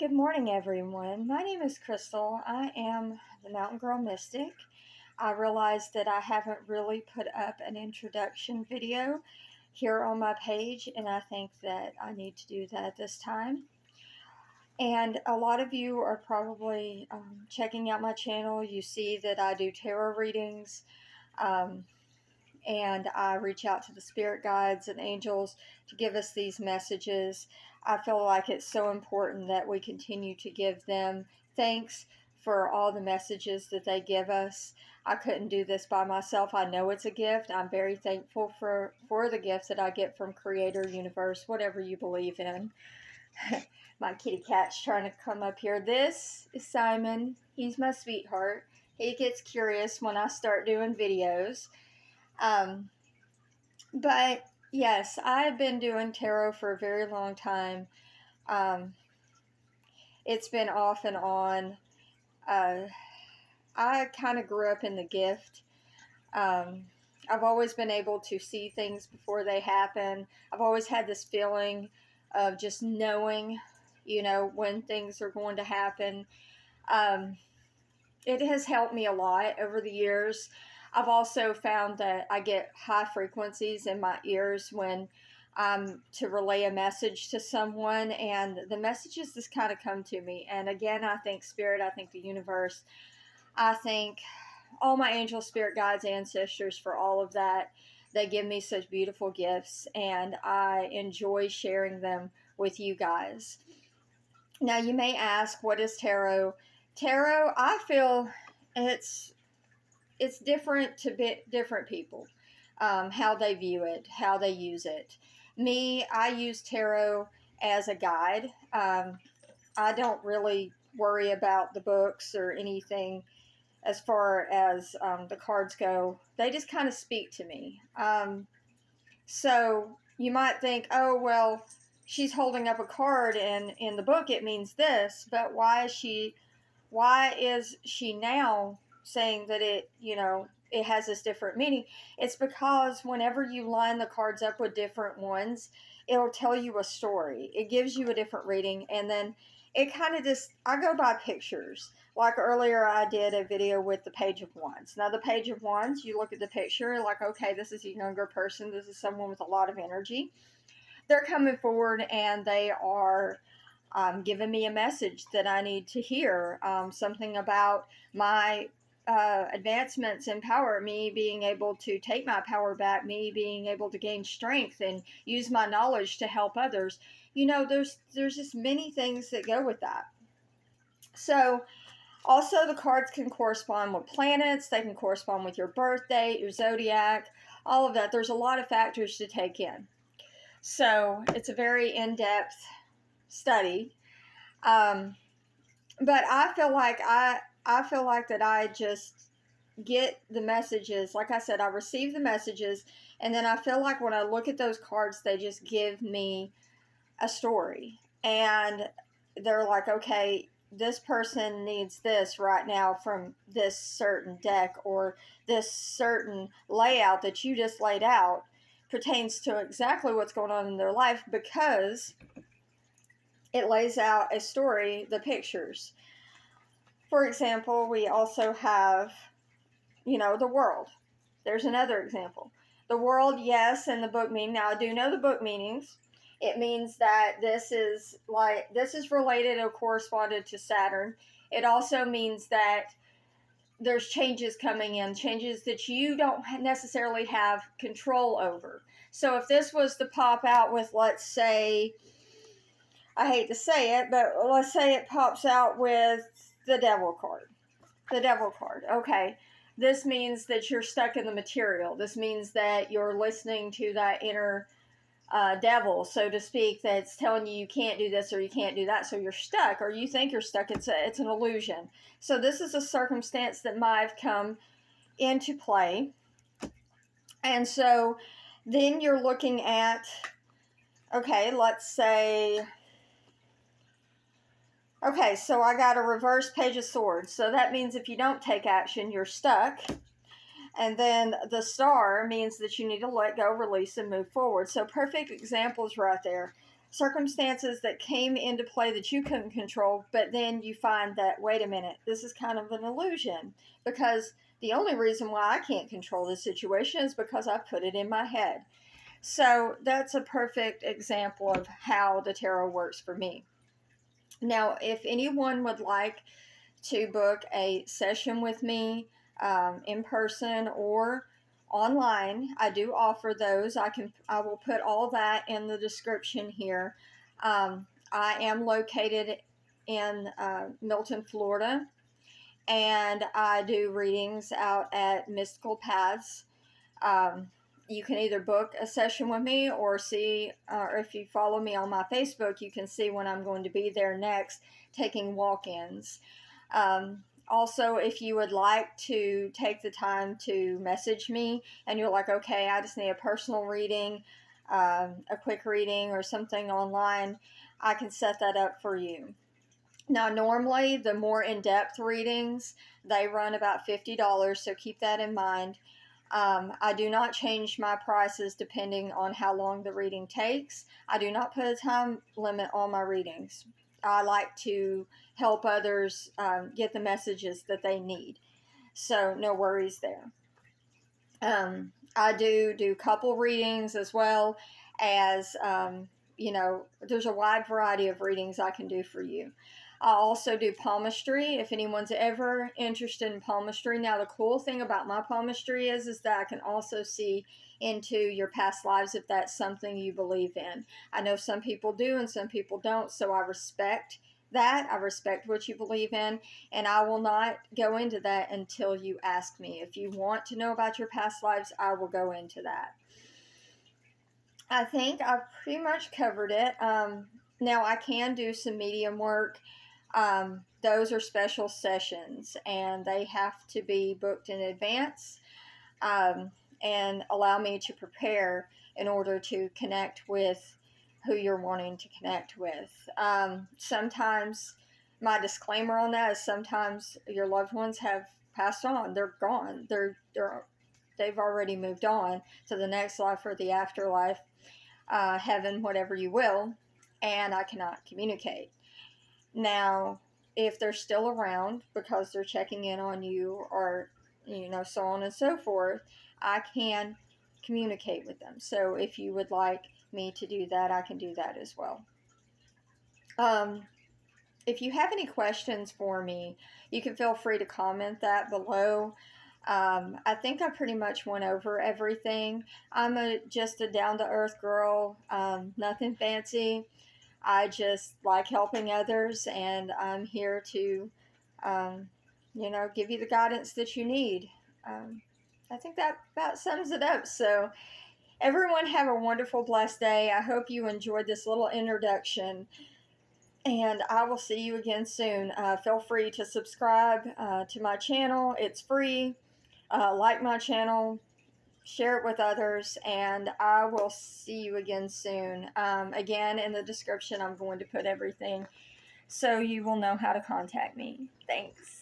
Good morning, everyone. My name is Crystal. I am the Mountain Girl Mystic. I realized that I haven't really put up an introduction video here on my page, and I think that I need to do that this time. And a lot of you are probably checking out my channel. You see that I do tarot readings, um, and I reach out to the spirit guides and angels to give us these messages. I feel like it's so important that we continue to give them thanks for all the messages that they give us. I couldn't do this by myself. I know it's a gift. I'm very thankful for the gifts that I get from Creator, Universe, whatever you believe in. My kitty cat's trying to come up here. This is Simon. He's my sweetheart. He gets curious when I start doing videos. Um, but yes, I've been doing tarot for a very long time. Um, it's been off and on. Uh, I kind of grew up in the gift. Um, I've always been able to see things before they happen. I've always had this feeling of just knowing, when things are going to happen. Um, it has helped me a lot over the years. I've also found that I get high frequencies in my ears when to relay a message to someone, and the messages just kind of come to me. And again, I think Spirit, I think the universe, I think all my angel, spirit guides, ancestors for all of that. They give me such beautiful gifts, and I enjoy sharing them with you guys. Now, you may ask, what is tarot? Tarot, I feel it's it's different to different people, how they view it, how they use it. Me, I use tarot as a guide. I don't really worry about the books or anything as far as the cards go. They just kind of speak to me. So you might think, oh, well, she's holding up a card and in the book it means this, but why is she now saying that it has this different meaning? It's because whenever you line the cards up with different ones, it'll tell you a story. It gives you a different reading, and then it kind of just, I go by pictures. Like earlier, I did a video with the Page of Wands. Now, the Page of Wands, you look at the picture, like, okay, this is a younger person. This is someone with a lot of energy. They're coming forward and they are giving me a message that I need to hear. Something about my advancements in power, me being able to take my power back, me being able to gain strength and use my knowledge to help others. There's just many things that go with that. So also the cards can correspond with planets. They can correspond with your birth date, your zodiac, all of that. There's a lot of factors to take in. So it's a very in-depth study. But I feel like that I just get the messages. Like I said, I receive the messages, and then I feel like when I look at those cards, they just give me a story. And they're like, okay, this person needs this right now from this certain deck, or this certain layout that you just laid out pertains to exactly what's going on in their life, because it lays out a story, the pictures. For example, we also have, the world. There's another example. The world, yes, and the book meaning. Now, I do know the book meanings. It means that this is related or corresponded to Saturn. It also means that there's changes coming in, changes that you don't necessarily have control over. So if this was to pop out with, let's say, I hate to say it, but let's say it pops out with the Devil card. The Devil card. Okay. This means that you're stuck in the material. This means that you're listening to that inner devil, so to speak, that's telling you can't do this or you can't do that. So you're stuck, or you think you're stuck. It's an illusion. So this is a circumstance that might have come into play. And so then you're looking at, okay, let's say, okay, so I got a reverse Page of Swords. So that means if you don't take action, you're stuck. And then the star means that you need to let go, release, and move forward. So perfect examples right there. circumstances that came into play that you couldn't control, but then you find that, wait a minute, this is kind of an illusion, because the only reason why I can't control this situation is because I put it in my head. So that's a perfect example of how the tarot works for me. Now, if anyone would like to book a session with me in person or online, I do offer those. I will put all that in the description here. I am located in Milton, Florida, and I do readings out at Mystical Paths. Um, you can either book a session with me or see, or if you follow me on my Facebook, you can see when I'm going to be there next taking walk-ins. Also, if you would like to take the time to message me and you're like, okay, I just need a personal reading, a quick reading or something online, I can set that up for you. Now, normally the more in-depth readings, they run about $50, so keep that in mind. I do not change my prices depending on how long the reading takes. I do not put a time limit on my readings. I like to help others get the messages that they need. So no worries there. I do couple readings as well as, there's a wide variety of readings I can do for you. I also do palmistry if anyone's ever interested in palmistry. Now, the cool thing about my palmistry is that I can also see into your past lives if that's something you believe in. I know some people do and some people don't, so I respect that. I respect what you believe in, and I will not go into that until you ask me. If you want to know about your past lives, I will go into that. I think I've pretty much covered it. Now, I can do some medium work. Those are special sessions, and they have to be booked in advance and allow me to prepare in order to connect with who you're wanting to connect with. Sometimes, my disclaimer on that is sometimes your loved ones have passed on. They're gone. They've already moved on to the next life or the afterlife, heaven, whatever you will, and I cannot communicate. Now, if they're still around because they're checking in on you or, so on and so forth, I can communicate with them. So if you would like me to do that, I can do that as well. If you have any questions for me, you can feel free to comment that below. I think I pretty much went over everything. I'm just a down-to-earth girl, nothing fancy. I just like helping others, and I'm here to, give you the guidance that you need. I think that about sums it up. So, everyone have a wonderful, blessed day. I hope you enjoyed this little introduction, and I will see you again soon. Feel free to subscribe to my channel. It's free. Like my channel, share it with others, and I will see you again soon. Again, in the description, I'm going to put everything so you will know how to contact me. Thanks.